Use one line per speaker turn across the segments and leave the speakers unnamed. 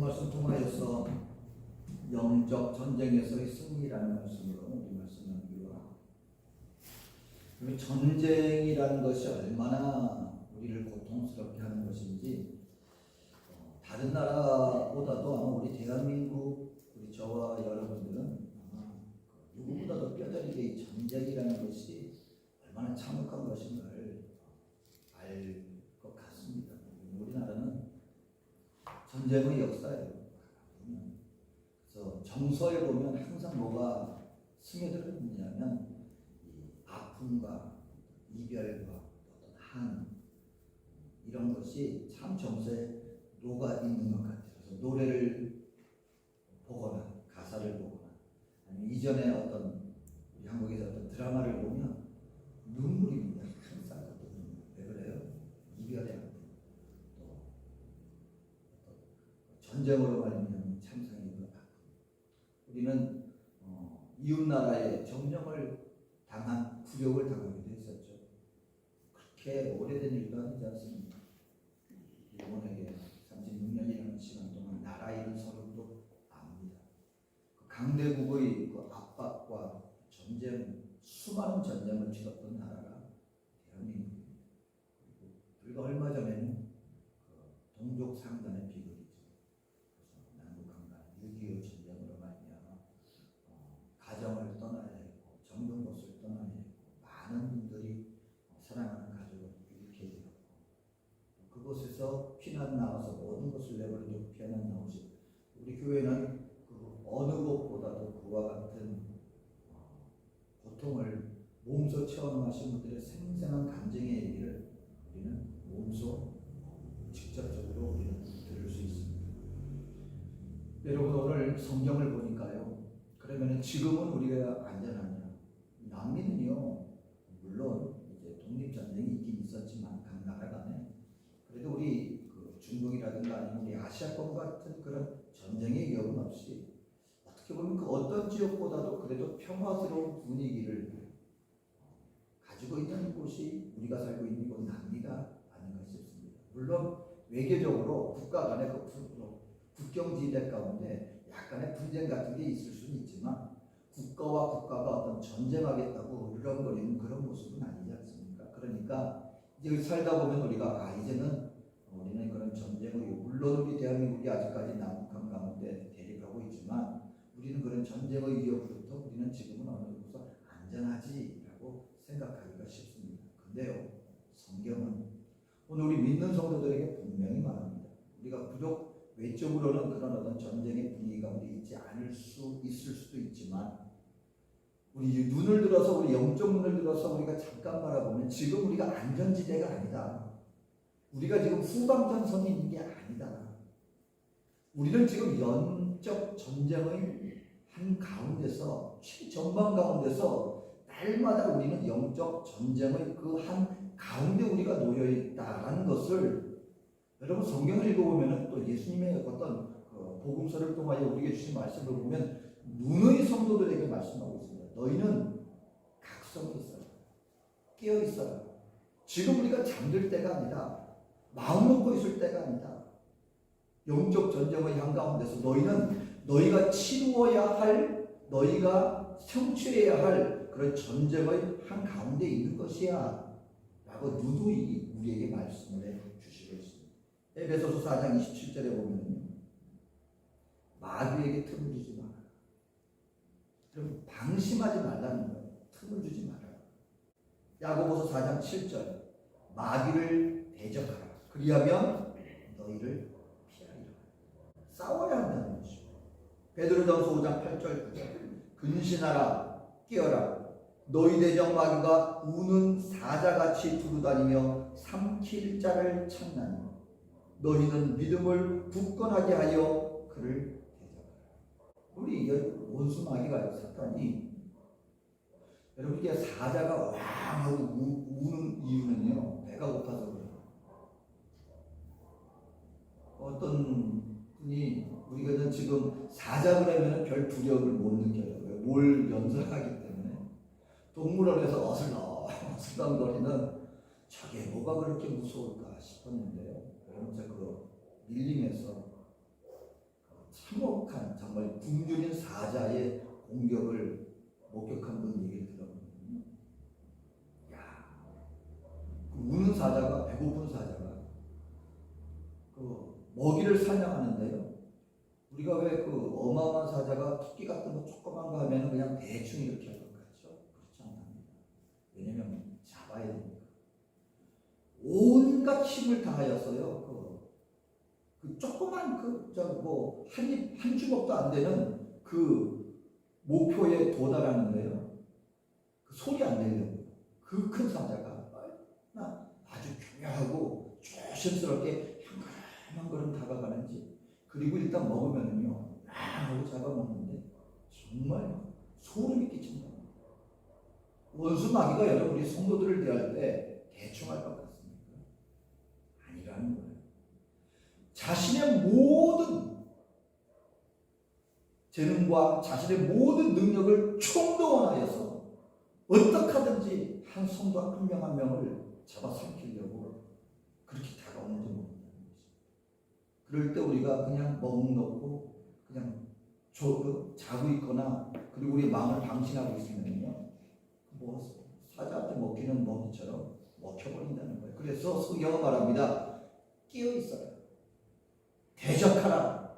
말씀 통하여서 영적 전쟁에서의 승리라는 말씀으로 우리 말씀 나누기로 합니다. 전쟁이라는 것이 얼마나 우리를 고통스럽게 하는 것인지 다른 나라보다도 아마 우리 대한민국 우리 저와 여러분들은 아마 누구보다도 뼈저리게 이 전쟁이라는 것이 얼마나 참혹한 것인가를 알 것 같습니다. 우리나라는 전쟁의 역사예요. 그래서 정서에 보면 항상 뭐가 스며들었느냐면 이 아픔과 이별과 어떤 한 이런 것이 참 정서에 녹아 있는 것 같아요. 그래서 노래를 보거나 가사를 보거나 아니면 이전에 어떤 우리 한국에서 어떤 드라마를 보면 눈물이 항상 어떤 눈물. 왜 그래요? 이별의 아픔 또 전쟁으로 말미암은 참상의 그 아픔. 우리는 이웃 나라에 점령을 당한 굴욕을 당하기도 했었죠. 그렇게 오래된 일도 아니지 않습니까? 일본에게 36년이라는 시간 동안 나라 잃은 서름도 압니다. 그 강대국의 그 압박과 전쟁, 수많은 전쟁을 치렀던 나라가 대한민국입니다. 그리고 불과 얼마 전에는 그 동족 상단의 비극이죠. 그래서 남북한간 6.25 전쟁으로 말미암아 가정을 떠나야 했고 정든 곳을 떠나야 했고 많은 분들이 사랑하는 가족을 잃게 되었고 그곳에서 피난 나와서 모든 것을 내버려두고 피난 나오신 우리 교회는 그 어느 곳보다도 그와 같은 고통을 몸소 체험하신 분들의 생생한 감정의 얘기를 우리는 몸소 직접적으로 우리는 들을 수 있습니다. 여러분 오늘 성경을 보니까요. 그러면 지금은 우리가 안전하냐? 남미는요. 물론 이제 독립전쟁이 있긴 있었지만 각 나라 간에 그래도 우리 그 중동이라든가 아니면 우리 아시아권 같은 그런 전쟁의 위협은 없이 어떻게 보면 그 어떤 지역보다도 그래도 평화스러운 분위기를 가지고 있는 곳이 우리가 살고 있는 곳 남미가 아닌가 싶습니다. 물론 외교적으로 국가 간의 그 국경지대 가운데 약간의 분쟁 같은 게 있을 수는 있지만 국가와 국가가 어떤 전쟁하겠다고 울렁거리는 그런 모습은 아니지 않습니까? 그러니까 이제 살다 보면 우리가 이제는 우리는 그런 전쟁을 물론 우리 대한민국이 아직까지 남북한 가운데 대립하고 있지만 우리는 그런 전쟁의 위협으로부터 우리는 지금은 어느 정도 안전하지라고 생각하기가 쉽습니다. 근데요, 성경은 오늘 우리 믿는 성도들에게 분명히 말합니다. 우리가 부족 외적으로는 그런 어떤 전쟁의 분위기 가운데 있지 않을 수 있을 수도 있지만 우리 눈을 들어서 우리 영적 눈을 들어서 우리가 잠깐 바라보면 지금 우리가 안전지대가 아니다. 우리가 지금 후방전선이 있는 게 아니다. 우리는 지금 영적 전쟁의 한 가운데서 최전방 가운데서 날마다 우리는 영적 전쟁의 그 한 가운데 우리가 놓여 있다라는 것을 여러분 성경을 읽어보면 또 예수님의 어떤 복음서를 통하여 우리에게 주신 말씀을 보면 눈의 성도들에게 말씀하고 있습니다. 너희는 각성이 있어라. 깨어 있어라. 지금 우리가 잠들 때가 아니라 마음 먹고 있을 때가 아니다. 영적 전쟁의 한가운데서 너희는 너희가 치루어야 할 너희가 성취해야 할 그런 전쟁의 한가운데 있는 것이야 라고 누누이 우리에게 말씀을 해주시고 있습니다. 에베소서 4장 27절에 보면 마귀에게 틈을 주지 마라. 그럼 방심하지 말라는 거예요. 틈을 주지 마라. 야고보서 4장 7절 마귀를 대적하라. 그리하면 너희를 피하리라. 싸워야 한다는 것이죠. 베드로전서 5장 8절 9절 근신하라 깨어라. 너희 대적 마귀가 우는 사자같이 두루다니며 삼킬 자를 찾나니 너희는 믿음을 굳건하게 하여 그를 대적하라. 우리 원수 마귀가 사탄이 여러분 이게 사자가 왕 하고 우는 이유는요 배가 고파서 그래요. 어떤 분이 우리가 지금 사자 그러면 별 두려움을 못 느껴요. 뭘 연상하기 때문에 동물원에서 어슬렁거리는 저게 뭐가 그렇게 무서울까 싶었는데요. 여러분 그 밀림에서 참혹한 정말 굶주린 사자의 공격을 목격한 분 얘기를 들어보면요. 야, 그 우는 사자가, 배고픈 사자가 그 먹이를 사냥하는데요. 우리가 왜 그 어마어마한 사자가 토끼 같은 거 조그만 거 하면 그냥 대충 이렇게 할 것 같죠? 그렇지 않답니다. 왜냐면 잡아야 되니까. 온갖 힘을 다하였어요. 그 조그만 한 주먹도 안 되는 그 목표에 도달하는데요. 그 소리 안 내려고 그 큰 사자가 아주 교묘하고 조심스럽게 한 걸음 다가가는지, 그리고 일단 먹으면은요, 하고 잡아먹는데 정말 소름이 끼친다. 원수 마귀가 여러분 우리 성도들을 대할 때 대충 할 것 같습니까? 아니라는 거예요. 자신의 모든 재능과 자신의 모든 능력을 총동원하여서 어떻게 하든지 한 성도 한 명 한 명을 잡아삼키려고 그렇게 다가오는지 모른다는 거죠. 그럴 때 우리가 그냥 멍 놓고 그냥 자고 있거나, 그리고 우리 마음을 방심하고 있으면요, 사자한테 먹히는 먹이처럼 먹혀버린다는 거예요. 그래서 성경은 말합니다. 깨어 있어라. 대적하라.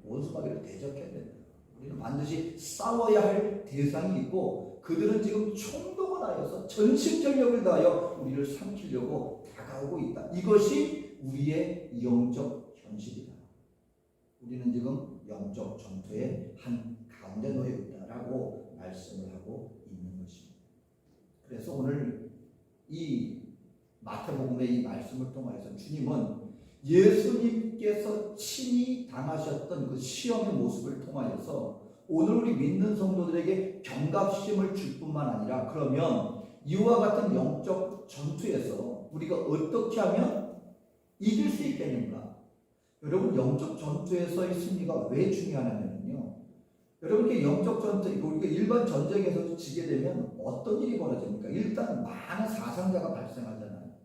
원수마귀를 대적해야 된다. 우리는 반드시 싸워야 할 대상이 있고, 그들은 지금 총동원하여서 전심전력을 다하여 우리를 삼키려고 다가오고 있다. 이것이 우리의 영적 현실이다. 우리는 지금 영적 전투의 한 가운데 놓여 있다라고 말씀을 하고 있는 것입니다. 그래서 오늘 이 마태복음의 이 말씀을 통해서 주님은 예수님께서 친히 당하셨던 그 시험의 모습을 통하여서 오늘 우리 믿는 성도들에게 경각심을 줄 뿐만 아니라, 그러면 이와 같은 영적 전투에서 우리가 어떻게 하면 이길 수 있겠는가? 여러분, 영적 전투에서의 승리가 왜 중요하냐면요, 여러분께 영적 전투, 우리가 일반 전쟁에서 지게 되면 어떤 일이 벌어집니까? 일단 많은 사상자가 발생하잖아요.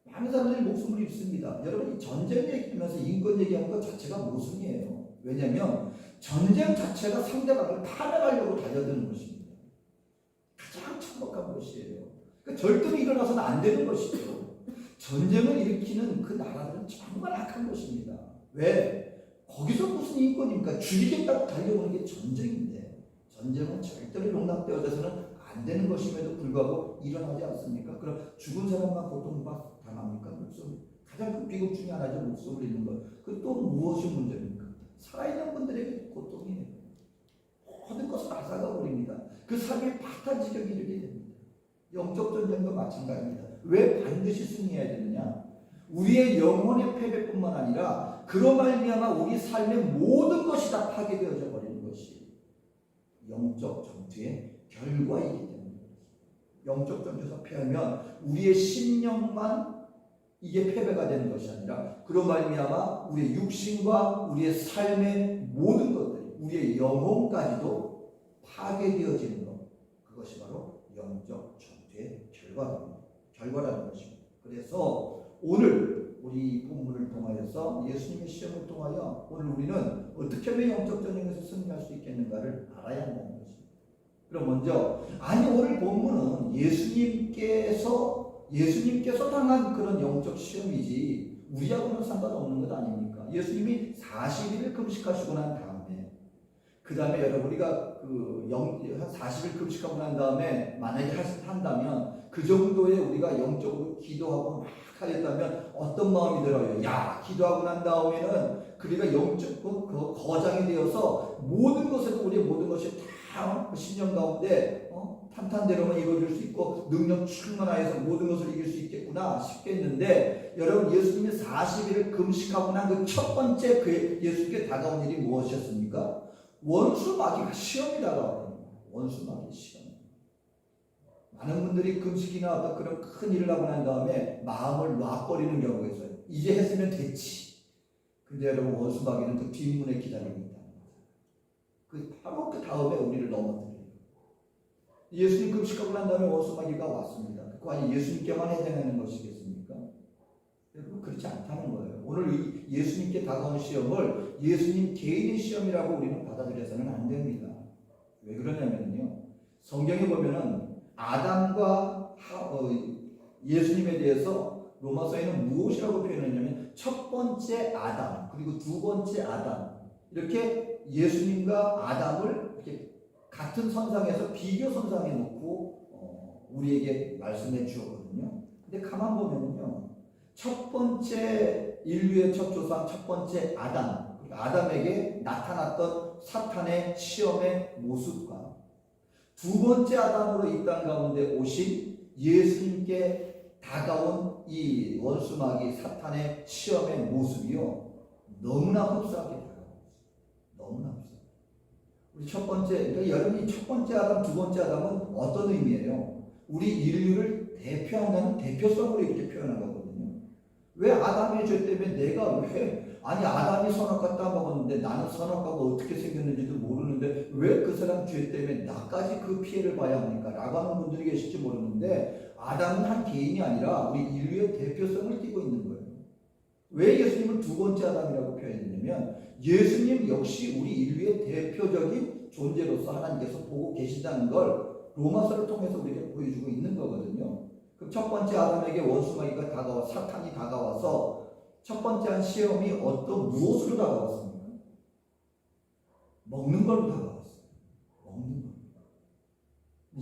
많은 사람들이 목숨을 잃습니다. 여러분, 전쟁 얘기하면서 인권 얘기하는 것 자체가 모순이에요. 왜냐하면 전쟁 자체가 상대방을 파멸하려고 달려드는 것입니다. 가장 참혹한 것이에요. 그러니까 절대로 일어나서는 안 되는 것이죠. 전쟁을 일으키는 그 나라들은 정말 악한 것입니다. 왜? 거기서 무슨 인권입니까? 죽이겠다고 달려오는 게 전쟁인데, 전쟁은 절대로 용납되어져서는 안 되는 것임에도 불구하고 일어나지 않습니까? 그럼 죽은 사람만 고통당합니까? 가장 큰 비극 중에 하나죠. 목숨을 잃는 것. 그 또 무엇이 문제입니까? 살아있는 분들에게 고통이에요. 모든 것을 앗아가 버립니다. 그 삶의 파탄 지경이 이르게 됩니다. 영적 전쟁도 마찬가지입니다. 왜 반드시 승리해야 되느냐? 우리의 영혼의 패배뿐만 아니라 그로 말미암아 우리 삶의 모든 것이 다 파괴되어져 버리는 것이 영적 전투의 결과이기 때문입니다. 영적 전투에서 패하면 우리의 심령만 이게 패배가 되는 것이 아니라 그로 말미암아 우리의 육신과 우리의 삶의 모든 것들이, 우리의 영혼까지도 파괴되어지는 것, 그것이 바로 영적 전투의 결과라는 것입니다. 그래서 오늘 우리 본문을 통하여서 예수님의 시험을 통하여 오늘 우리는 어떻게 하면 영적 전쟁에서 승리할 수 있겠는가를 알아야 한다는 것입니다. 그럼 먼저, 오늘 본문은 예수님께서 당한 그런 영적 시험이지 우리하고는 상관없는 것 아닙니까? 예수님이 40일을 금식하시고 난 다음에, 그 다음에 여러분 우리가 한 40일 금식하고 난 다음에 만약에 한다면 그 정도의 우리가 영적으로 기도하고 막 하였다면 어떤 마음이 들어요? 야, 기도하고 난 다음에는 우리가 영적 거장이 되어서 모든 것에도 우리의 모든 것이 다 신령 가운데 탄탄대로만 이루어질 수 있고 능력 충만하여서 모든 것을 이길 수 있겠구나 싶겠는데, 여러분 예수님이 40일을 금식하고 난 그 첫 번째 그 예수님께 다가온 일이 무엇이었습니까? 원수 마귀가 시험이 다가왔습니다. 원수 마귀 시험. 많은 분들이 금식이나 어떤 그런 큰 일을 하고 난 다음에 마음을 놔버리는 경우가 있어요. 이제 했으면 됐지. 근데 여러분 원수 마귀는 그 뒷문에 기다리고 있다는 거예요. 바로 그 다음에 우리를 넘어뜨려요. 예수님 금식하고 난 다음에 원수 마귀가 왔습니다. 과연 예수님께만 해당하는 것이겠습니까? 여러분 그렇지 그렇지 않다는 거예요. 오늘 예수님께 다가온 시험을 예수님 개인의 시험이라고 우리는 받아들여서는 안 됩니다. 왜 그러냐면요. 성경에 보면은 아담과 예수님에 대해서 로마서에는 무엇이라고 표현했냐면 첫 번째 아담 그리고 두 번째 아담 이렇게 예수님과 아담을 이렇게 같은 선상에서 비교 선상에 놓고 우리에게 말씀해 주었거든요. 근데 가만 보면요. 첫 번째 인류의 첫 조상 첫 번째 아담에게 나타났던 사탄의 시험의 모습과 두 번째 아담으로 이 땅 가운데 오신 예수님께 다가온 이 원수마귀 사탄의 시험의 모습이요 너무나 흡사하게 다가옵니다. 너무나 흡사. 우리 첫 번째, 그러니까 여러분이 첫 번째 아담, 두 번째 아담은 어떤 의미예요? 우리 인류를 대표한다는 대표성으로 이렇게 표현한 거거든요. 왜 아담의 죄 때문에 내가 아니 아담이 선악과 따먹었는데 나는 선악과가 어떻게 생겼는지도 모르는데 왜 그 사람 죄 때문에 나까지 그 피해를 봐야 합니까? 라고 하는 분들이 계실지 모르는데 아담은 한 개인이 아니라 우리 인류의 대표성을 띠고 있는 거예요. 왜 예수님을 두 번째 아담이라고 표현했냐면 예수님 역시 우리 인류의 대표적인 존재로서 하나님께서 보고 계신다는 걸 로마서를 통해서 우리에게 보여주고 있는 거거든요. 그럼 첫 번째 아담에게 원수마귀가 사탄이 다가와서 첫 번째 한 시험이 무엇으로 다가왔습니까? 먹는 걸로 다가왔어요. 먹는 것.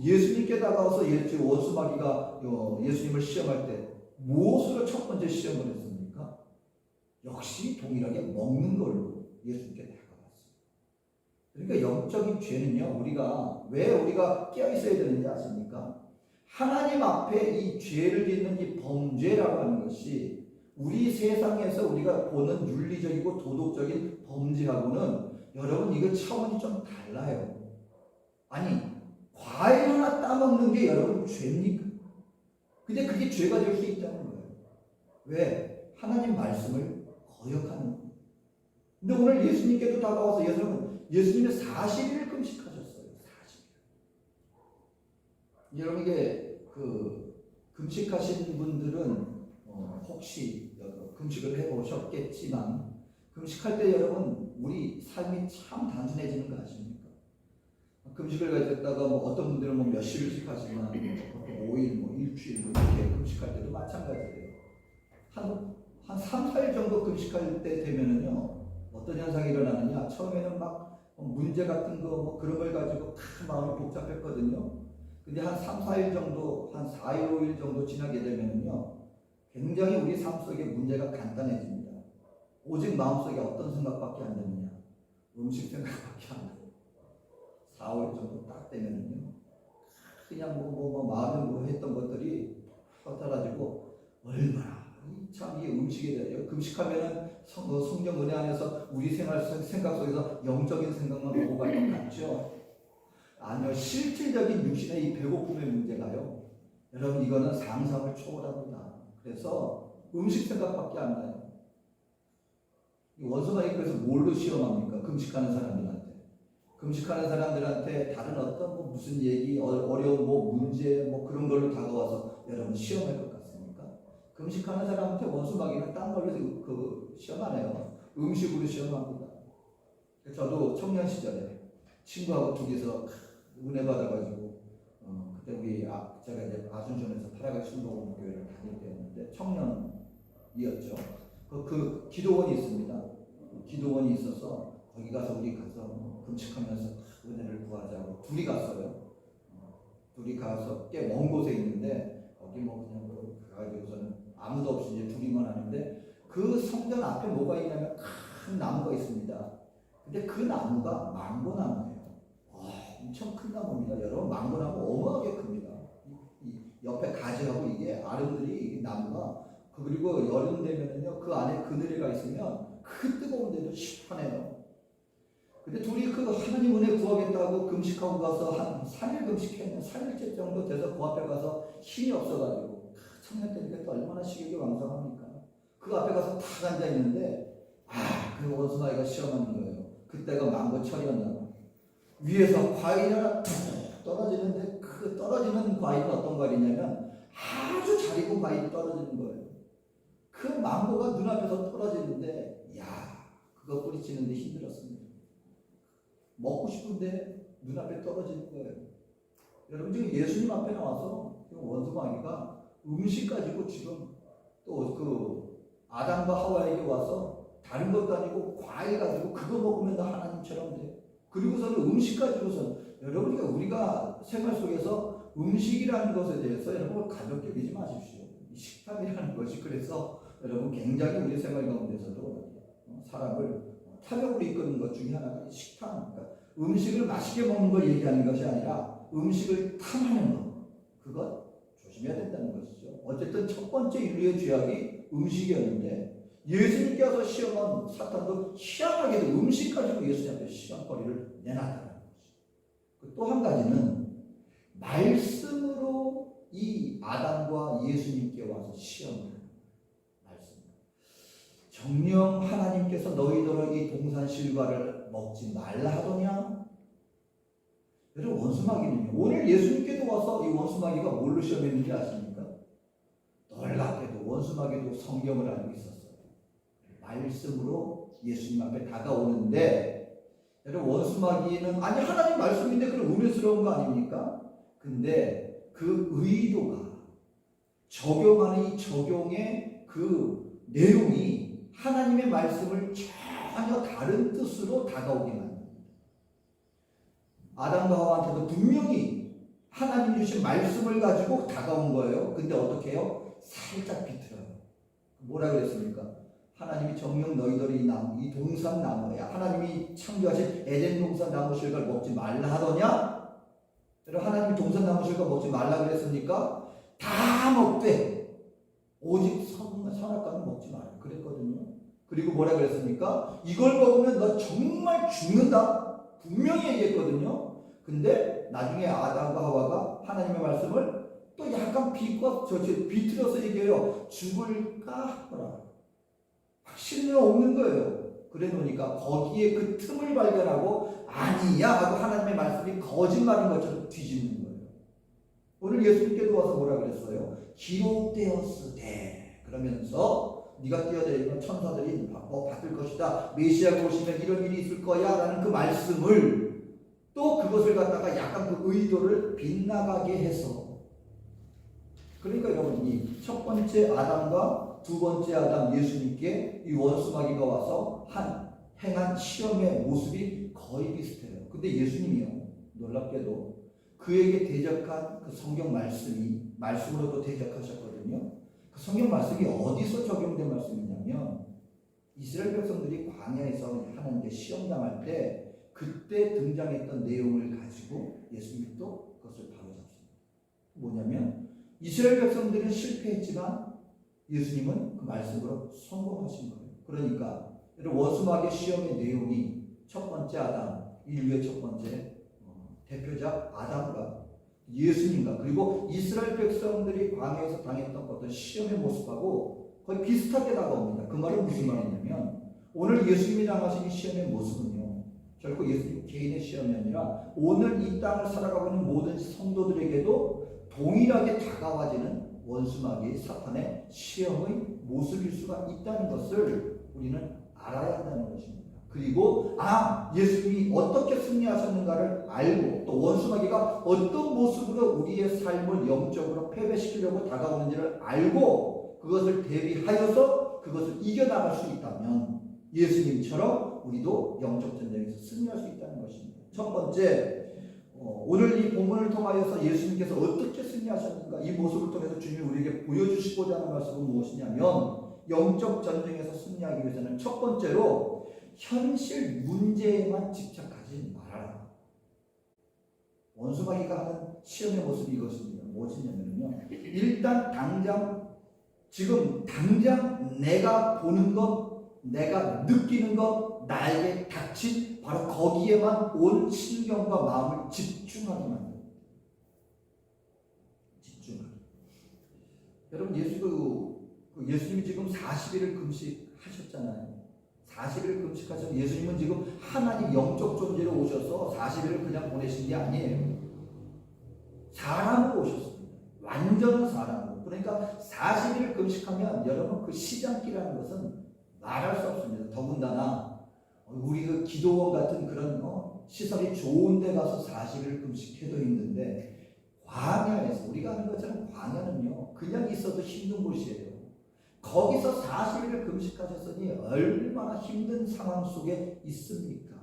예수님께 다가와서 원수마귀가 예수님을 시험할 때 무엇으로 첫 번째 시험을 했습니까? 역시 동일하게 먹는 걸로 예수님께 다가왔어요. 그러니까 영적인 죄는요, 왜 우리가 깨어 있어야 되는지 아십니까? 하나님 앞에 이 죄를 짓는 이 범죄라고 하는 것이 우리 세상에서 우리가 보는 윤리적이고 도덕적인 범죄하고는 여러분 이거 차원이 좀 달라요. 아니 과일 하나 따먹는 게 여러분 죄입니까? 근데 그게 죄가 될 수 있다는 거예요. 왜? 하나님 말씀을 거역하는 거예요. 근데 오늘 예수님께도 다가와서 예수님의 40일을 금식하셨어요. 40일. 여러분 이게 금식하신 분들은 혹시 금식을 해보셨겠지만 금식할 때 여러분 우리 삶이 참 단순해지는 거 아십니까? 금식을 가졌다가 어떤 분들은 몇십일씩 하지만 5일, 일주일 이렇게 금식할 때도 마찬가지예요. 한 3, 4일 정도 금식할 때 되면은요 어떤 현상이 일어나느냐 처음에는 막 문제 같은 거 그런 걸 가지고 마음이 복잡했거든요. 근데 한 3, 4일 정도, 한 4일, 5일 정도 지나게 되면은요 굉장히 우리 삶 속에 문제가 간단해집니다. 오직 마음속에 어떤 생각밖에 안 드느냐? 음식 생각밖에 안 돼요. 4, 5일 정도 딱 되면은요. 그냥 마음에 했던 것들이 흩어가지고 얼마나 참 이 음식에 대해서 금식하면은 성경 은혜 안에서 우리 생각 속에서 영적인 생각만 오고 갈 것 같죠? 아니요. 실질적인 육신의 이 배고픔의 문제가요. 여러분 이거는 상상을 초월합니다. 그래서 음식 생각밖에 안 나요. 원수마귀 그래서 뭘로 시험합니까? 금식하는 사람들한테 다른 어떤 무슨 얘기, 어려운 문제 그런 걸로 다가와서 여러분 시험할 것 같습니까? 금식하는 사람한테 원수마귀는 딴 걸로 시험 안 해요. 음식으로 시험합니다. 저도 청년 시절에 친구하고 둘이서 은혜 받아가지고 그때 제가 이제 아순천에서 파라가 신도공교회를 다닐 때였는데 청년이었죠. 그 기도원이 있습니다. 기도원이 있어서 거기 가서 우리 가서 금식하면서 은혜를 구하자고 둘이 갔어요. 둘이 가서 꽤 먼 곳에 있는데 거기 그냥 가가지고서는 아무도 없이 이제 둘이만 하는데 그 성전 앞에 뭐가 있냐면 큰 나무가 있습니다. 근데 그 나무가 망고나무예요. 엄청 큰 나무입니다. 여러분 망고나무 어마어마하게 큽니다. 이 옆에 가지하고 이게 아름들이 나무가 그리고 여름 되면은요 그 안에 그늘이가 있으면 그 뜨거운 데도 시원해요. 근데 둘이 하나님 은혜 구하겠다고 금식하고 가서 한 3일 금식했는데 3일째 정도 돼서 그 앞에 가서 힘이 없어가지고 청년 때니까 또 얼마나 식욕이 왕성합니까? 그 앞에 가서 탁 앉아 있는데 그 원수마귀가 시험하는 거예요. 그때가 망고철이었나 봐. 위에서 과일이 하나 툭 떨어지는데 그 떨어지는 과일은 어떤 과일이냐면 아주 잘 익은 과일이 떨어지는 거예요. 그 망고가 눈앞에서 떨어지는데 그거 뿌리치는데 힘들었습니다. 먹고 싶은데 눈앞에 떨어지는 거예요. 여러분 지금 예수님 앞에 나와서 지금 원수마귀가 음식 가지고 지금 또 그 아담과 하와에게 와서 다른 것도 아니고 과일 가지고 그거 먹으면 너 하나님처럼 돼. 그리고서는 음식 가지고서 여러분 우리가 생활 속에서 음식이라는 것에 대해서 여러분 가볍게 여기지 마십시오. 식탐이라는 것이 그래서 여러분 굉장히 우리 생활 가운데서도 사람을 탐욕으로 이끄는 것 중에 하나가 식탐. 그러니까 음식을 맛있게 먹는 걸 얘기하는 것이 아니라 음식을 탐하는 것. 그것 조심해야 된다는 것이죠. 어쨌든 첫 번째 인류의 죄악이 음식이었는데 예수님께서 시험한 사탄도 희한하게도 음식 가지고 예수님 앞에 시험거리를 내놨다는 거죠. 또 한 가지는 말씀으로 이 아담과 예수님께 와서 시험을 하는 말씀. 정녕 하나님께서 너희더러 이 동산 실과를 먹지 말라 하더냐? 여러분 원수마귀는요. 오늘 예수님께도 와서 이 원수마귀가 뭘로 시험했는지 아십니까? 놀랍게도 원수마귀도 성경을 알고 있었어요. 말씀으로 예수님 앞에 다가오는데 여러분 원수마귀는 아니 하나님 말씀인데 그럼 우매스러운 거 아닙니까? 근데 그 의도가 적용하는 이 적용의 그 내용이 하나님의 말씀을 전혀 다른 뜻으로 다가오게 만듭니다. 아담과 하와한테도 분명히 하나님 주신 말씀을 가지고 다가온 거예요. 근데 어떻게 해요? 살짝 비틀어요. 뭐라 그랬습니까? 하나님이 정녕 너희들이 이 동산 나무야. 하나님이 창조하신 에덴 동산 나무 실과를 먹지 말라 하더냐? 여러분 하나님이 동산 나무 실과 먹지 말라 그랬습니까? 다 먹되 오직 선악과는 먹지 말라 그랬거든요. 그리고 뭐라 그랬습니까? 이걸 먹으면 너 정말 죽는다. 분명히 얘기했거든요. 근데 나중에 아담과 하와가 하나님의 말씀을 또 약간 비틀어서 얘기해요. 죽을까 하더라. 확신은 없는 거예요. 그래 놓으니까 거기에 그 틈을 발견하고 아니야 하고 하나님의 말씀이 거짓말인 것처럼 뒤집는 거예요. 오늘 예수님께도 와서 뭐라 그랬어요? 기록되었으되 그러면서 네가 뛰어다니면 천사들이 받을 것이다. 메시아가 오시면 이런 일이 있을 거야 라는 그 말씀을 또 그것을 갖다가 약간 그 의도를 빗나가게 해서 그러니까 여러분 이 첫 번째 아담과 두 번째 아담 예수님께 이 원수마귀가 와서 행한 시험의 모습이 거의 비슷해요. 근데 예수님이요 놀랍게도 그에게 대적한 그 성경 말씀이 말씀으로도 대적하셨거든요. 그 성경 말씀이 어디서 적용된 말씀이냐면 이스라엘 백성들이 광야에서 하나님께 시험당할 때 그때 등장했던 내용을 가지고 예수님이 또 그것을 바로잡습니다. 뭐냐면 이스라엘 백성들은 실패했지만 예수님은 그 말씀으로 성공하신 거예요. 그러니까 원수마귀의 시험의 내용이 첫 번째 아담, 인류의 첫 번째 대표작 아담과 예수님과 그리고 이스라엘 백성들이 광야에서 당했던 어떤 시험의 모습하고 거의 비슷하게 다가옵니다. 그 말은 무슨 말이냐면 오늘 예수님이 당하신 이 시험의 모습은요 결코 예수님 개인의 시험이 아니라 오늘 이 땅을 살아가고 있는 모든 성도들에게도 동일하게 다가와지는 원수마귀 사탄의 시험의 모습일 수가 있다는 것을 우리는 알아야 한다는 것입니다. 그리고 예수님이 어떻게 승리하셨는가를 알고 또 원수마귀가 어떤 모습으로 우리의 삶을 영적으로 패배시키려고 다가오는지를 알고 그것을 대비하여서 그것을 이겨나갈 수 있다면 예수님처럼 우리도 영적 전쟁에서 승리할 수 있다는 것입니다. 첫 번째 오늘 이 본문을 통하여서 예수님께서 어떻게 승리하셨는가 이 모습을 통해서 주님이 우리에게 보여주시고자 하는 말씀은 무엇이냐면 영적 전쟁에서 승리하기 위해서는 첫 번째로 현실 문제에만 집착하지 말아라. 원수마귀가 하는 시험의 모습이 이것입니다. 무엇이냐면요 일단 지금 당장 내가 보는 것 내가 느끼는 것 나에게 닥친 바로 거기에만 온 신경과 마음을 집중하게 만듭니다. 집중하게. 여러분 예수님이 지금 40일을 금식하셨잖아요. 40일을 금식하셔서 예수님은 지금 하나님 영적 존재로 오셔서 40일을 그냥 보내신 게 아니에요. 사람으로 오셨습니다. 완전한 사람으로. 그러니까 그러니까 40일을 금식하면 여러분 그 시장기라는 것은 말할 수 없습니다. 더군다나 우리 그 기도원 같은 그런 시설이 좋은 데 가서 40일 금식해도 힘든데, 광야에서 우리가 아는 것처럼 광야는요 그냥 있어도 힘든 곳이에요. 거기서 40일을 금식하셨으니 얼마나 힘든 상황 속에 있습니까?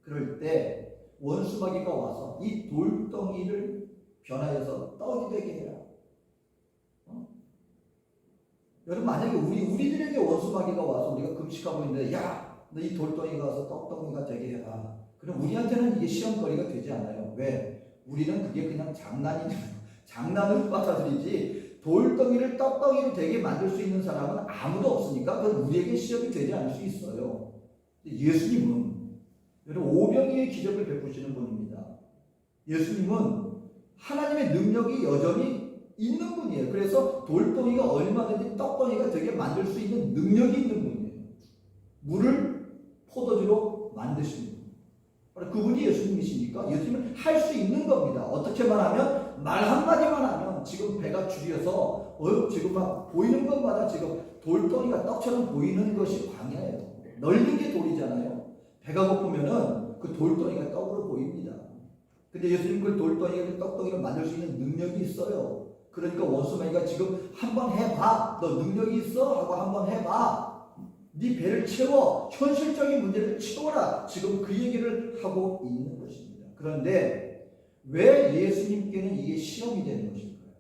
그럴 때 원수마귀가 와서 이 돌덩이를 변하여서 떡이 되게 해라. 여러분, 만약에 우리들에게 원수마귀가 와서 우리가 금식하고 있는데, 야, 너 이 돌덩이가 와서 떡덩이가 되게 해라. 그럼 우리한테는 이게 시험거리가 되지 않아요. 왜? 우리는 그게 그냥 장난으로 받아들이지, 돌덩이를 떡덩이로 되게 만들 수 있는 사람은 아무도 없으니까 그건 우리에게 시험이 되지 않을 수 있어요. 예수님은 여러분 오병이의 기적을 베푸시는 분입니다. 예수님은 하나님의 능력이 여전히 있는 분이에요. 그래서 돌덩이가 얼마든지 떡덩이가 되게 만들 수 있는 능력이 있는 분이에요. 물을 포도주로 만드신 분. 그분이 예수님이시니까 예수님은 할 수 있는 겁니다. 어떻게만 하면, 말 한마디만 하면 지금 배가 줄여서 지금 막 보이는 것마다 지금 돌덩이가 떡처럼 보이는 것이 광야예요. 넓은 게 돌이잖아요. 배가 고프면은 그 돌덩이가 떡으로 보입니다. 근데 예수님 그 돌덩이를 떡덩이로 만들 수 있는 능력이 있어요. 그러니까 원수마귀가 지금 한번 해봐. 너 능력이 있어? 하고 한번 해봐. 네 배를 채워. 현실적인 문제를 채워라. 지금 그 얘기를 하고 있는 것입니다. 그런데 왜 예수님께는 이게 시험이 되는 것일까요?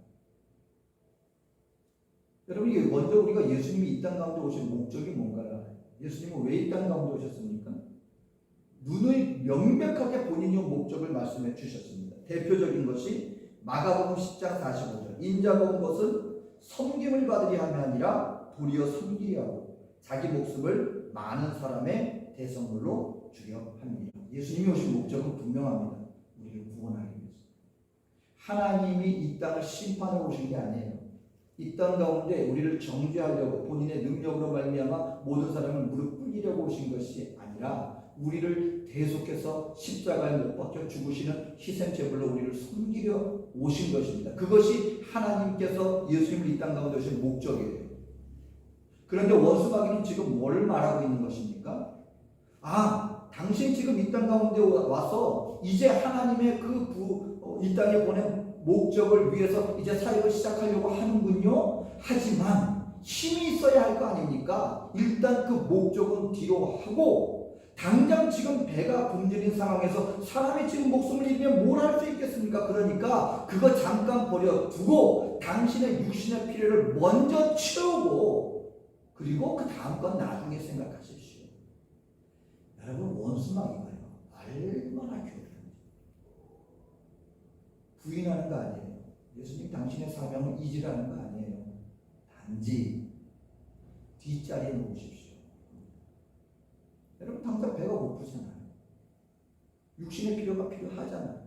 여러분, 이게 먼저 우리가 예수님이 이 땅 가운데 오신 목적이 뭔가를 알아요. 예수님은 왜 이 땅 가운데 오셨습니까? 눈의 명백하게 본인의 목적을 말씀해 주셨습니다. 대표적인 것이 마가복음 10장 45절. 인자가 온 것은 섬김을 받으려 함이 아니라 도리어 섬기려 하고 자기 목숨을 많은 사람의 대성물로 주려 합니다. 예수님이 오신 목적은 분명합니다. 우리를 구원하기 위해서. 하나님이 이 땅을 심판해 오신 게 아니에요. 이 땅 가운데 우리를 정죄하려고 본인의 능력으로 말미암아 모든 사람을 무릎 꿇이려고 오신 것이 아니라 우리를 대속해서 십자가에 못 박혀 죽으시는 희생제물로 우리를 섬기려 오신 것입니다. 그것이 하나님께서 예수님을 이 땅 가운데 오신 목적이에요. 그런데 원수마귀는 지금 뭘 말하고 있는 것입니까? 당신 지금 이 땅 가운데 와서 이제 하나님의 이 땅에 보낸 목적을 위해서 이제 사역을 시작하려고 하는군요. 하지만 힘이 있어야 할 거 아닙니까? 일단 그 목적은 뒤로 하고, 당장 지금 배가 굶주린 상황에서 사람이 지금 목숨을 잃으면 뭘 할 수 있겠습니까? 그러니까 그거 잠깐 버려두고 당신의 육신의 필요를 먼저 채우고, 그리고 그 다음 건 나중에 생각하십시오. 여러분, 원수마귀가요 얼마나 교활한지. 부인하는 거 아니에요. 예수님 당신의 사명을 잊으라는 거 아니에요. 단지 뒷자리에 놓으십시오. 여러분, 당장 배가 고프잖아요. 육신의 필요가 필요하잖아요.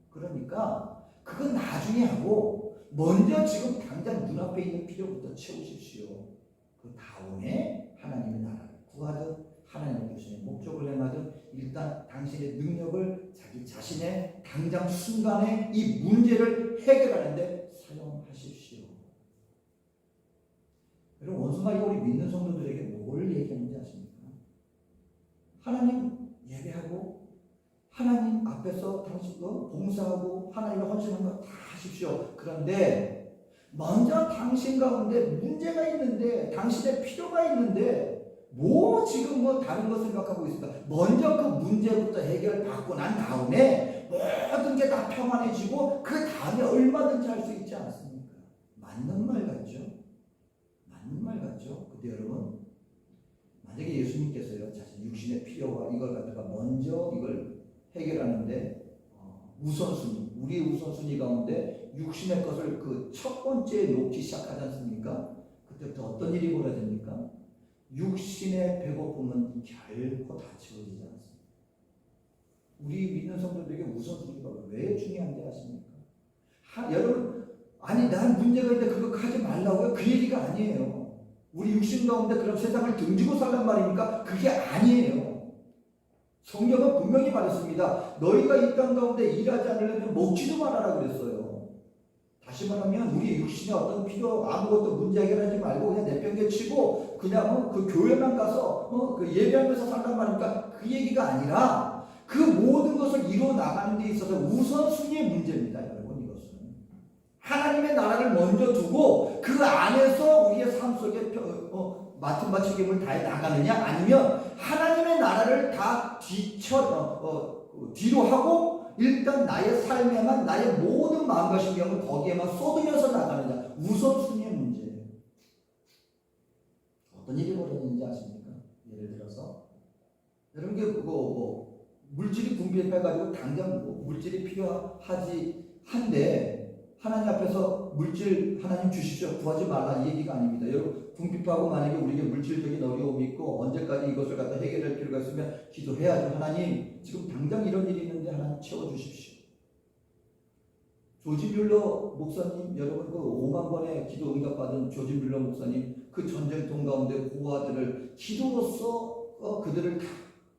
그러니까 그건 나중에 하고 먼저 지금 당장 눈앞에 있는 필요부터 채우십시오. 그 다음에 하나님의 나라를 구하든 하나님의 교신의 목적을 행하든 일단 당신의 능력을 자기 자신의 당장 순간에 이 문제를 해결하는데 사용하십시오. 여러분, 원수마귀가 우리 믿는 성도들에게 뭘 얘기하는지 아십니까? 하나님 예배하고 하나님 앞에서 당신도 봉사하고 하나님의 헌신한 거 다 하십시오. 그런데 먼저 당신 가운데 문제가 있는데, 당신의 필요가 있는데 지금 다른 거 생각하고 있을까? 먼저 그 문제부터 해결받고 난 다음에 모든 게 다 평안해지고 그 다음에 얼마든지 할 수 있지 않습니까? 맞는 말 같죠? 맞는 말 같죠? 근데 여러분, 만약에 예수님께서요 자신 육신의 필요와 이걸 갖다가 먼저 이걸 해결하는데 우선순위, 우리의 우선순위 가운데 육신의 것을 그 첫 번째에 놓기 시작하지 않습니까? 그때부터 어떤 일이 벌어집니까? 육신의 배고픔은 결코 다 채워지지 않습니다. 우리 믿는 성도들에게 우선순위가 왜 중요한지 아십니까? 여러분, 난 문제가 있는데 그거 하지 말라고요? 그 얘기가 아니에요. 우리 육신 가운데 그럼 세상을 등지고 살란 말입니까? 그게 아니에요. 성경은 분명히 말했습니다. 너희가 이 땅 가운데 일하지 않으려면 먹지도 말아라 그랬어요. 다시 말하면 우리 육신의 어떤 필요 아무것도 문제 해결하지 말고 그냥 내팽개치고 그냥 그 교회만 가서 그 예배하면서 살란 말입니까? 그 얘기가 아니라 그 모든 것을 이루어 나가는 데 있어서 우선순위의 문제입니다. 여러분, 이것은 하나님의 나라를 먼저 두고 그 안에서 우리의 삶 속에 맡은 바 책임을 다해 나가느냐, 아니면 하나님의 나라를 다 뒤로 하고 일단 나의 삶에만 나의 모든 마음과 신경을 거기에만 쏟으면서 나가느냐, 우선순위의 문제예요. 어떤 일이 벌어지는지 아십니까? 예를 들어서 여러분, 물질이 궁핍해가지고 당장 물질이 필요하지 한데 하나님 앞에서 물질 하나님 주십시오 구하지 말라 이 얘기가 아닙니다. 여러분, 궁핍하고 만약에 우리에게 물질적인 어려움이 있고 언제까지 이것을 갖다 해결할 필요가 있으면 기도해야죠. 하나님, 지금 당장 이런 일이 있는데 하나님 채워주십시오. 조지 뮬러 목사님, 여러분 그 5만 번의 기도 응답받은 조지 뮬러 목사님, 그 전쟁통 가운데 고아들을 기도로서 그들을 다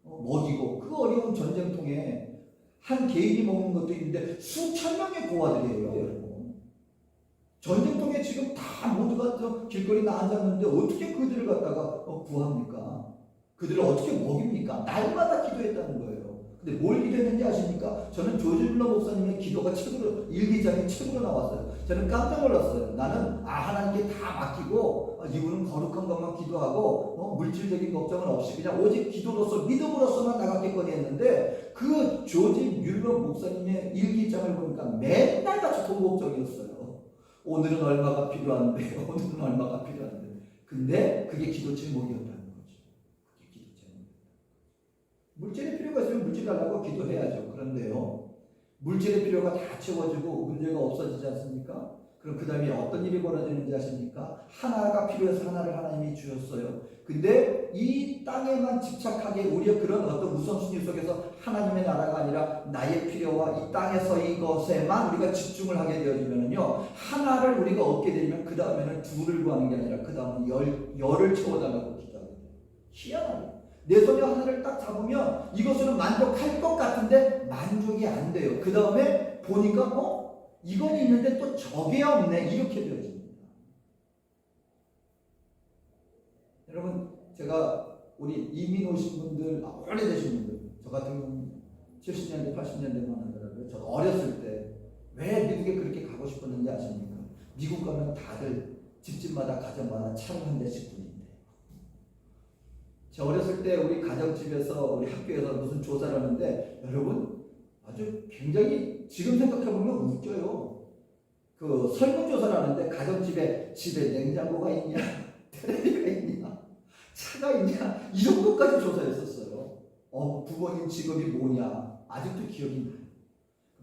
먹이고, 그 어려운 전쟁통에 한 개인이 먹는 것도 있는데 수천 명의 고아들이에요. 여러분, 전쟁통에 지금 다 모두가 길거리 나앉았는데 어떻게 그들을 갖다가 구합니까? 그들을 어떻게 먹입니까? 날마다 기도했다는 거예요. 근데 뭘 기도했는지 아십니까? 저는 조지 뮬러 목사님의 기도가 책으로, 일기장이 책으로 나왔어요. 저는 깜짝 놀랐어요. 나는 하나님께 다 맡기고 이분은 거룩한 것만 기도하고 물질적인 걱정은 없이 그냥 오직 기도로서 믿음으로서만 나갔겠거니 했는데, 그 조지 뮬러 목사님의 일기장을 보니까 맨날 같이 돈 걱정이었어요. 오늘은 얼마가 필요한데, 오늘은 얼마가 필요한데. 근데 그게 기도 제목이었다는 거죠. 그게 기도 제목이었다. 물질의 필요가 있으면 물질 달라고 기도해야죠. 그런데요, 물질의 필요가 다 채워지고 문제가 없어지지 않습니까? 그럼 그 다음에 어떤 일이 벌어지는지 아십니까? 하나가 필요해서 하나를 하나님이 주셨어요. 근데 이 땅에만 집착하게 우리의 그런 어떤 우선순위 속에서 하나님의 나라가 아니라 나의 필요와 이 땅에서 이것에만 우리가 집중을 하게 되어지면요, 하나를 우리가 얻게 되면 그 다음에는 둘을 구하는 게 아니라 그 다음은 열을 채워달라고 기도하게 돼요. 희한하죠. 내 손에 하나를 딱 잡으면 이것으로 만족할 것 같은데 만족이 안 돼요. 그 다음에 보니까 이건 있는데 또 저게 없네, 이렇게 되어집니다. 여러분, 제가 우리 이민 오신 분들, 오래되신 분들, 저 같은 경우는 70년대 80년대만 하더라고요. 저 어렸을 때 왜 미국에 그렇게 가고 싶었는지 아십니까? 미국 가면 다들 집집마다 가정마다 차를 한 대씩 부린대. 저 어렸을 때 우리 가정집에서 우리 학교에서 무슨 조사를 하는데, 여러분 아주 굉장히 지금 생각해보면 웃겨요. 그 설문조사를 하는데 가정집에 집에 냉장고가 있냐, 테레비가 있냐, 차가 있냐, 이 정도까지 조사했었어요. 부모님 직업이 뭐냐, 아직도 기억이 나요.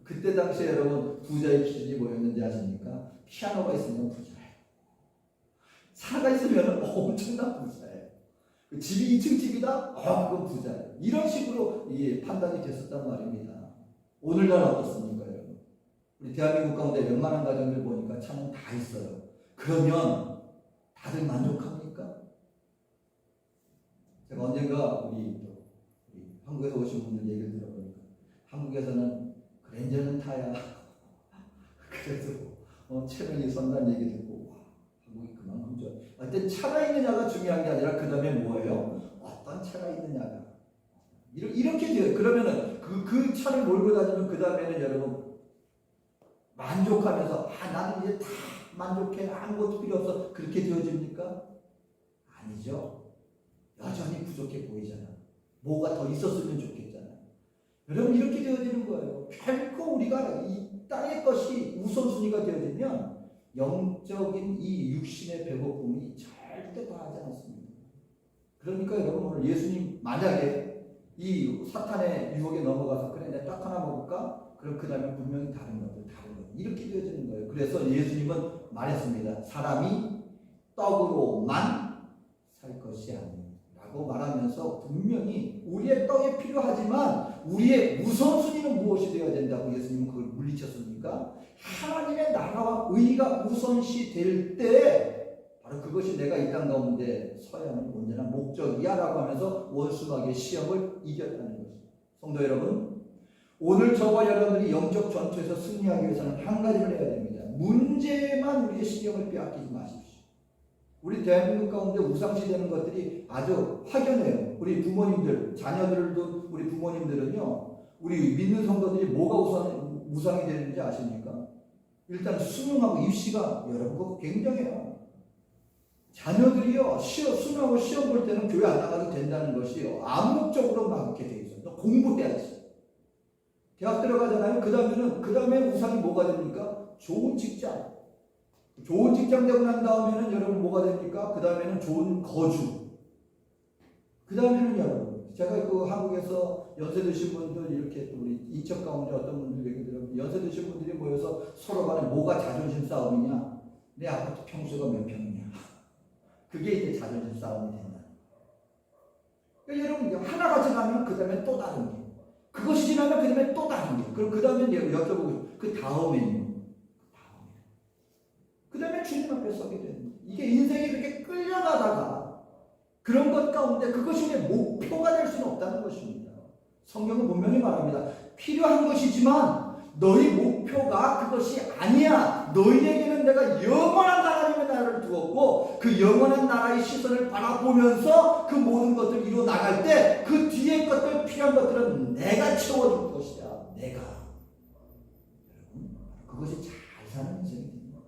그때 당시에 여러분 부자의 기준이 뭐였는지 아십니까? 피아노가 있으면 부자예요. 차가 있으면 엄청난 부자예요. 집이 2층 집이다? 그건 부자예요. 이런 식으로 판단이 됐었단 말입니다. 오늘날 어떻습니까, 여러분? 우리 대한민국 가운데 웬만한 가정들 보니까 차는 다 있어요. 그러면 다들 만족합니까? 제가 언젠가 우리 한국에서 오신 분들 얘기를 들어보니까 한국에서는 그랜저는 타야 그래도 체면이 선다는 얘기 듣고, 와, 한국이 그만큼 좋아. 하여튼 차가 있느냐가 중요한 게 아니라 그 다음에 뭐예요? 어떤 차가 있느냐가. 이렇게 돼요. 그러면은 그 차를 몰고 다니면 그 다음에는 여러분 만족하면서 나는 이제 다 만족해, 아무것도 필요 없어, 그렇게 되어집니까? 아니죠. 여전히 부족해 보이잖아. 뭐가 더 있었으면 좋겠잖아. 여러분, 이렇게 되어지는 거예요. 결코 우리가 이 땅의 것이 우선순위가 되어지면 영적인 이 육신의 배고픔이 절대 다하지 않습니다. 그러니까 여러분, 오늘 예수님 만약에 이 사탄의 유혹에 넘어가서 그래 내가 딱 하나 먹을까? 그럼 그 다음에 분명히 다른 것들 이렇게 되어지는 거예요. 그래서 예수님은 말했습니다. 사람이 떡으로만 살 것이 아니라고 말하면서 분명히 우리의 떡이 필요하지만 우리의 우선순위는 무엇이 되어야 된다고 예수님은 그걸 물리쳤습니까? 하나님의 나라와 의가 우선시 될 때 바로 그것이 내가 이 땅 가운데 서야 하는 온전한 목적이야 라고 하면서 원수마귀의 시험을 이겼다는 것입니다. 성도 여러분, 오늘 저와 여러분들이 영적 전투에서 승리하기 위해서는 한 가지를 해야 됩니다. 문제만 우리의 신경을 빼앗기지 마십시오. 우리 대한민국 가운데 우상시되는 것들이 아주 확연해요. 우리 부모님들, 자녀들도 우리 부모님들은요, 우리 믿는 성도들이 뭐가 우상이 되는지 아십니까? 일단 수능하고 입시가 여러분 그거 굉장해요. 자녀들이요, 수능하고 시험 볼 때는 교회 안 나가도 된다는 것이요, 암묵적으로 막 이렇게 돼 있어요. 너 공부해야지. 대학 들어가잖아요. 그 다음에 우상이 뭐가 됩니까? 좋은 직장. 좋은 직장 되고 난 다음에는 여러분 뭐가 됩니까? 그 다음에는 좋은 거주. 그 다음에는 여러분, 제가 그 한국에서 연세 드신 분들 이렇게 또 우리 인척 가운데 어떤 분들 얘기 들으면 연세 드신 분들이 모여서 서로 간에 뭐가 자존심 싸움이냐? 내 아파트 평수가 몇 평이냐? 그게 이제 자존심 싸움이 된다. 그러니까 여러분 하나가 지나면 그 다음에 또 다른 게, 그것이 지나면 그 다음에 또 다른 게, 그럼 그 다음에 여쭤보고 그 다음에는요? 그 다음에 주님 앞에 서게 되는, 이게 인생이 그렇게 끌려가다가 그런 것 가운데 그것이 내 목표가 될 수는 없다는 것입니다. 성경은 분명히 말합니다. 필요한 것이지만 너희 목표가 그것이 아니야. 너희에게는 내가 영원한 하나님의 나라를 두었고 그 영원한 나라의 시선을 바라보면서 그 모든 것들을 이루어 나갈 때 그 뒤에 것들, 필요한 것들은 내가 채워줄 것이다. 내가. 여러분, 그것이 잘 사는 인생입니다.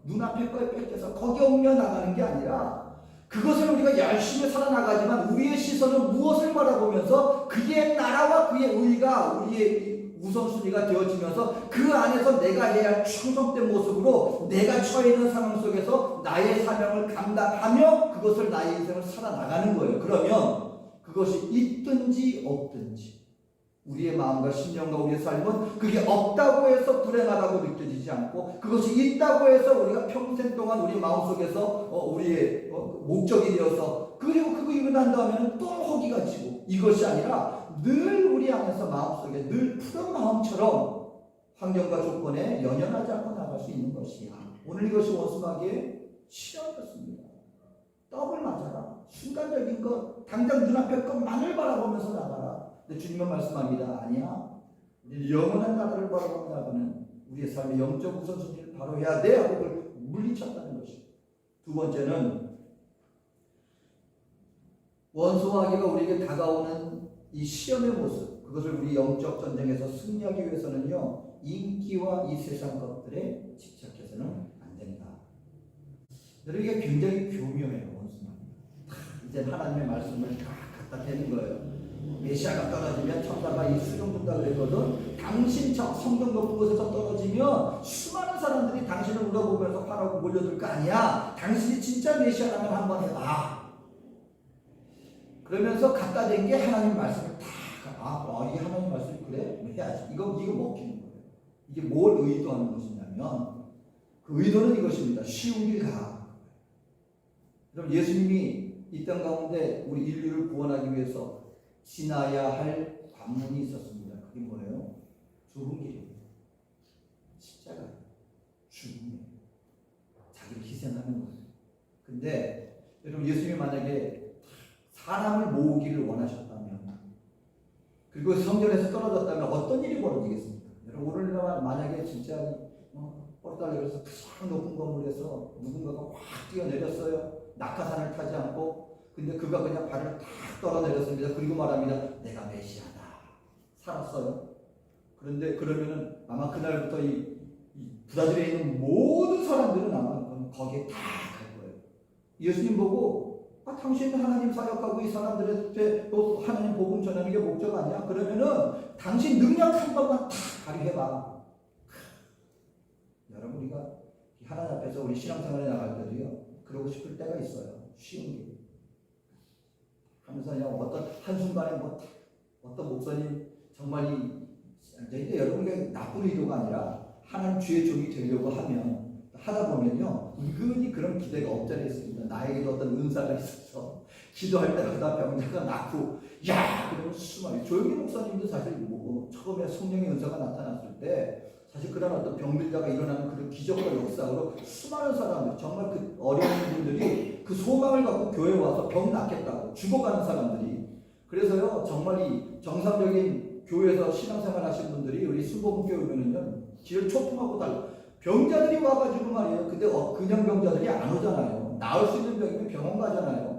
눈앞에 거에 뺏겨서 거기 옮겨 나가는 게 아니라 그것을 우리가 열심히 살아나가지만 우리의 시선은 무엇을 바라보면서 그의 나라와 그의 의가 우리의 우선순위가 되어지면서 그 안에서 내가 해야 할 충성된 모습으로 내가 처해 있는 상황 속에서 나의 사명을 감당하며 그것을 나의 인생을 살아나가는 거예요. 그러면 그것이 있든지 없든지 우리의 마음과 심령과 우리의 삶은 그게 없다고 해서 불행하다고 느껴지지 않고 그것이 있다고 해서 우리가 평생 동안 우리 마음속에서 우리의 목적이 되어서 그리고 그거 이루고 난 다음에는 또 허기가 지고 이것이 아니라 늘 우리 안에서 마음속에 늘 푸른 마음처럼 환경과 조건에 연연하지 않고 나갈 수 있는 것이야. 오늘 이것이 원수마귀의 시험이었습니다. 떡을 맞아라. 순간적인 것, 당장 눈앞에 것만을 바라보면서 나가라. 근데 주님은 말씀합니다. 아니야. 영원한 나라를 바라보며 나가는 우리의 삶의 영적 우선순위를 바로 해야 돼. 하고 그걸 물리쳤다는 것입니다. 두 번째는 원수마귀가 우리에게 다가오는 이 시험의 모습, 그것을 우리 영적 전쟁에서 승리하기 위해서는요, 인기와 이 세상 것들에 집착해서는 안 된다. 여러분, 이게 굉장히 교묘해요. 원수마귀. 이제 하나님의 말씀을 다 갖다 대는 거예요. 메시아가 떨어지면 천사가 이 수종 준다 그랬거든. 당신 성경 높은 곳에서 떨어지면 수많은 사람들이 당신을 울어보면서 화나고 몰려들 거 아니야. 당신이 진짜 메시아라면 한번 해봐. 그러면서 갖다 댄 게 하나님 말씀을 다 이게 하나님 말씀이 그래? 해야지. 이거 먹히는 거예요. 이게 뭘 의도하는 것이냐면 그 의도는 이것입니다. 쉬운 길 가. 그럼 예수님이 이 땅 가운데 우리 인류를 구원하기 위해서 지나야 할 관문이 있었습니다. 그게 뭐예요? 좁은 길입니다. 십자가, 죽음이에요. 자기를 희생하는 거예요. 근데 여러분, 예수님이 만약에 사람을 모으기를 원하셨다면, 그리고 성전에서 떨어졌다면 어떤 일이 벌어지겠습니까? 여러분, 오늘 만약에 진짜 뻗달려서 가장 높은 건물에서 누군가가 확 뛰어내렸어요. 낙하산을 타지 않고. 근데 그가 그냥 발을 탁 떨어내렸습니다. 그리고 말합니다. 내가 메시아다. 살았어요. 그런데 그러면은 아마 그날부터 이 부다들에 있는 모든 사람들은 아마 거기에 다 갈 거예요. 예수님 보고 당신 하나님 사역하고 이 사람들한테 또 하나님 복음 전하는 게 목적 아니야? 그러면은 당신 능력 한 번만 탁 발휘해봐. 여러분, 우리가 하나님 앞에서 우리 신앙생활에 나갈 때도요, 그러고 싶을 때가 있어요. 쉬운 길 하면서 그냥 어떤 한순간에 어떤 목사님 정말 근데 여러분, 이게 나쁜 의도가 아니라 하나님 주의 종이 되려고 하다 보면요, 은근히 그런 기대가 없잖아 있습니다. 나에게도 어떤 은사가 있어서 기도할 때마다 병자가 낫고, 그러면 수많이 조용히 목사님도 사실 처음에 성령의 은사가 나타났을 때 사실 그런 어떤 병들다가 일어나는 그런 기적과 역사로 수많은 사람들, 정말 그 어려운 분들이 그 소망을 갖고 교회에 와서 병 낫겠다고 죽어가는 사람들이, 그래서요, 정말 이 정상적인 교회에서 신앙생활 하신 분들이 우리 순복음교회 오면은요, 길을 초통하고 병자들이 와가지고 말이에요. 근데 그냥 병자들이 안 오잖아요. 나을 수 있는 병이면 병원 가잖아요.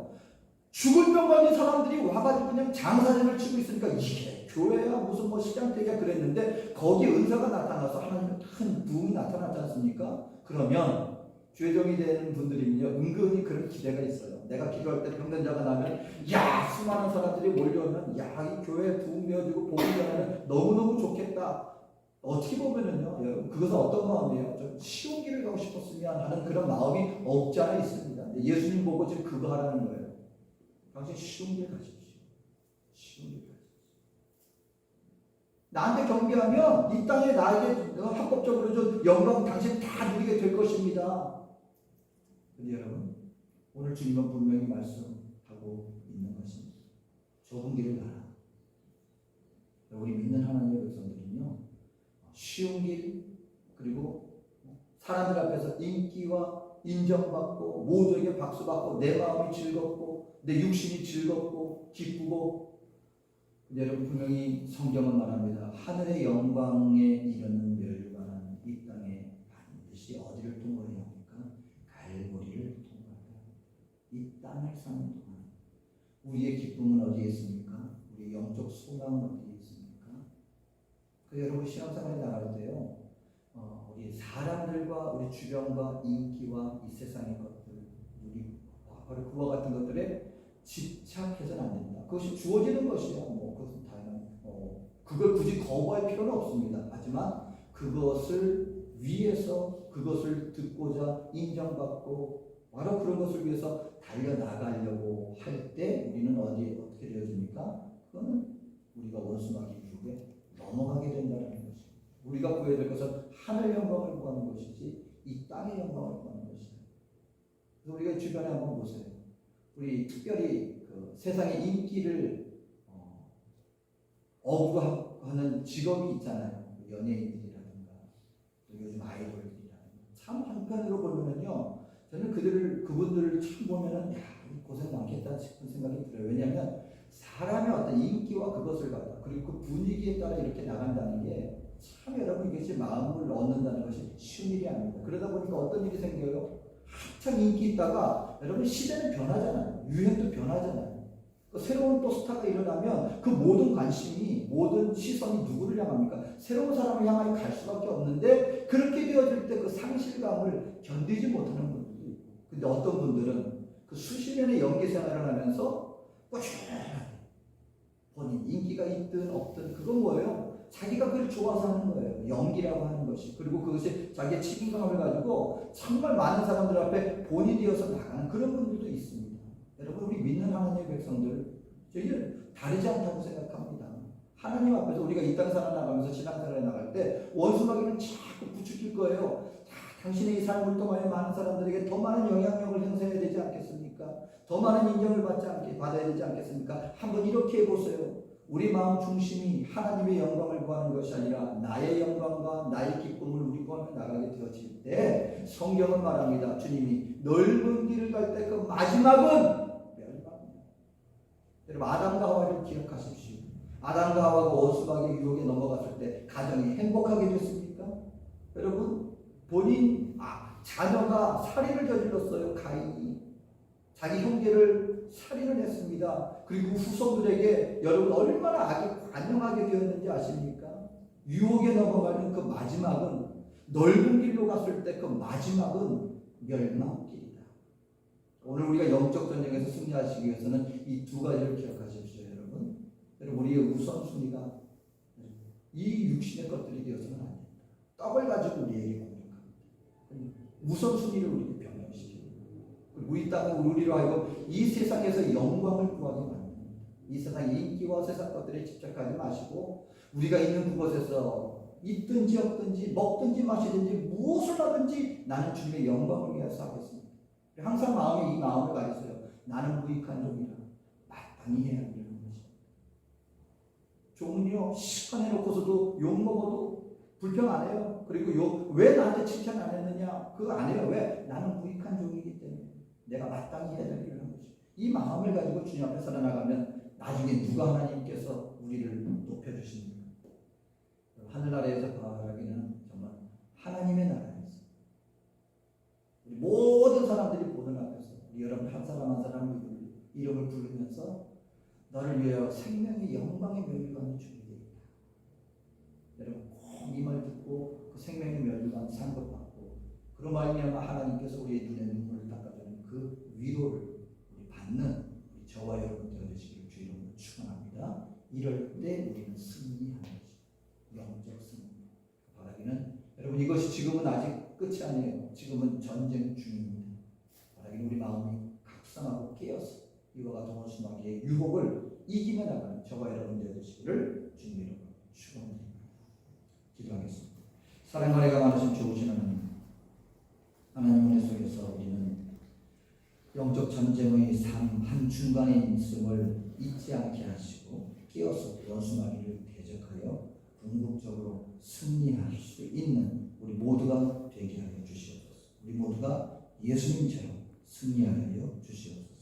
죽을 병 걸린 사람들이 와가지고 그냥 장사진을 치고 있으니까 이게 교회야 무슨 뭐 시장대기야 그랬는데 거기 은사가 나타나서 하나님의 큰 부흥이 나타났지 않습니까? 그러면 죄종이 되는 분들이면요 은근히 그런 기대가 있어요. 내가 기도할 때 병든 자가 나면 야 수많은 사람들이 몰려오면 야 이 교회에 부흥되어지고 복음 전하면 너무너무 좋겠다. 어떻게 보면은요 여러분 그것은 어떤 마음이에요? 좀 쉬운 길을 가고 싶었으면 하는 그런 마음이 없지 않아 있습니다. 근데 예수님 보고 지금 그거 하라는 거예요. 당신 쉬운 길 가십시오. 쉬운 길 가십시오. 나한테 경배하면 이 땅에 나에게 합법적으로 준 영광 당신 다 누리게 될 것입니다. 근데 여러분 오늘 주님은 분명히 말씀하고 있는 것입니다. 좁은 길을 가라. 우리 믿는 하나님의 백성들은요 쉬운 길 그리고 사람들 앞에서 인기와 인정받고 모두에게 박수받고 내 마음이 즐겁고 내 육신이 즐겁고 기쁘고 여러분 분명히 성경은 말합니다. 하늘의 영광에 이르는 멸관한 이 땅에 반드시 어디를 통과해야 합니까? 갈보리를 통과해야 이 땅을 사는 동안 우리의 기쁨은 어디에 있습니까? 우리의 영적 소망은 어디에 있습니까? 그 여러분 신앙생활에 나갈 때요 우리 사람들과 우리 주변과 인기와 이 세상의 것들 우리 바로 그와 같은 것들에 집착해서는 안 된다. 그것이 주어지는 것이야. 뭐 그것은 다양한 그걸 굳이 거부할 필요는 없습니다. 하지만 그것을 위해서 그것을 듣고자 인정받고 바로 그런 것을 위해서 달려나가려고 할 때 우리는 어떻게 되어집니까? 그거는 우리가 원수마귀 유혹에 넘어가게 된다는 것입니다. 우리가 구해야 될 것은 하늘 영광을 구하는 것이지 이 땅의 영광을 구하는 것이다. 그래서 우리가 주변에 한번 보세요. 우리 특별히 그 세상의 인기를 억울하는 직업이 있잖아요. 연예인들이라든가 요즘 아이돌들이라든가 참 한편으로 보면은요 저는 그분들을 참 보면은 야 고생 많겠다 싶은 생각이 들어요. 왜냐하면 사람의 어떤 인기와 그것을 갖다 그리고 그 분위기에 따라 이렇게 나간다는 게 참 여러분 이것이 마음을 얻는다는 것이 쉬운 일이 아닙니다. 그러다 보니까 어떤 일이 생겨요? 한참 인기 있다가 여러분 시대는 변하잖아요. 유행도 변하잖아요. 새로운 또 스타가 일어나면 그 모든 관심이 모든 시선이 누구를 향합니까? 새로운 사람을 향하여 갈 수밖에 없는데 그렇게 되어질 때 그 상실감을 견디지 못하는 분들도 있고 근데 어떤 분들은 그 수십 년의 연기 생활을 하면서 꾸준하게 본인 인기가 있든 없든 그건 뭐예요? 자기가 그걸 좋아서 하는 거예요. 연기라고 하는 것이. 그리고 그것이 자기의 책임감을 가지고 정말 많은 사람들 앞에 본이 되어서 나가는 그런 분들도 있습니다. 여러분 우리 믿는 하나님의 백성들 저희는 다르지 않다고 생각합니다. 하나님 앞에서 우리가 이 땅 살아나가면서 신앙생활에 나갈 때 원수마귀는 자꾸 부추길 거예요. 당신의 이 삶을 통하여 많은 사람들에게 더 많은 영향력을 행사해야 되지 않겠습니까? 더 많은 인정을 받아야 되지 않겠습니까? 한번 이렇게 해보세요. 우리 마음 중심이 하나님의 영광을 구하는 것이 아니라 나의 영광과 나의 기쁨을 우리 구하며 나가게 되어질 때 성경은 말합니다. 주님이 넓은 길을 갈 때 그 마지막은 멸망입니다. 여러분 아담과 하와를 기억하십시오. 아담과 하와가 원수마귀의 유혹에 넘어갔을 때 가정이 행복하게 됐습니까? 여러분 본인 자녀가 살인을 저질렀어요. 가인이 자기 형제를 살인을 했습니다. 그리고 후손들에게 여러분 얼마나 악이 관영하게 되었는지 아십니까? 유혹에 넘어가는 그 마지막은 넓은 길로 갔을 때 그 마지막은 멸망길이다. 오늘 우리가 영적 전쟁에서 승리하시기 위해서는 이 두 가지를 기억하십시오. 여러분 우리의 우선순위가 이 육신의 것들이 되어서는 안 된다. 떡을 가지고 우리에게 공격합니다. 우선순위를 우리에게 변형시킵니다. 그리고 이 땅은 우리로 하여금 이 세상에서 영광을 구하게 만듭니다. 이 세상의 인기와 세상 것들에 집착하지 마시고 우리가 있는 그곳에서 있든지 없든지 먹든지 마시든지 무엇을 하든지 나는 주님의 영광을 위해서 하겠습니다. 항상 마음에 이 마음을 가지세요. 나는 무익한 종이라 마땅히 해야 한다는 것입니다. 종은요 시간해놓고서도 욕먹어도 불평 안 해요. 그리고 왜 나한테 칭찬 안 했느냐 그거 안 해요. 왜? 나는 무익한 종이기 때문에 내가 마땅히 해야 될 일을 한 것이죠. 이 마음을 가지고 주님 앞에 살아나가면 나중에 누가 하나님께서 우리를 높여주십니까? 하늘나라에서 바라기는 정말 하나님의 나라에서 이름을 부르면서 너를 위하여 생명의 영광의 멸류관이 준비되어 있다. 여러분 꼭 이 말 듣고 그 생명의 멸류관 상급받고 그로 말미암아 하나님께서 우리의 눈에 눈물을 닦아주는 그 위로를 우리 받는 우리 저와 여러분 되시기를 주 이름으로 축원합니다. 이럴 때 우리는 승리하는 거죠. 영적 승리. 바라기는 여러분 이것이 지금은 아직 끝이 아니에요. 지금은 전쟁 중입니다. 바라기는 우리 마음이 각성하고 깨어서 이와 같은 원수마귀의 유혹을 이기며 나가는 저와 여러분 되시기를 주님 이름으로 축원합니다. 기도하겠습니다. 사랑과 은혜가 많으신 좋으신 하나님 은혜 속에서 우리는 영적 전쟁의 삶 한중간에 있음을 잊지 않게 하시고 깨어서 원수마귀를 대적하여 궁극적으로 승리할 수 있는 우리 모두가 되게 하여 주시옵소서. 우리 모두가 예수님처럼 승리하여 주시옵소서.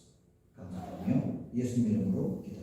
감사하며 예수님 이름으로 기도합니다.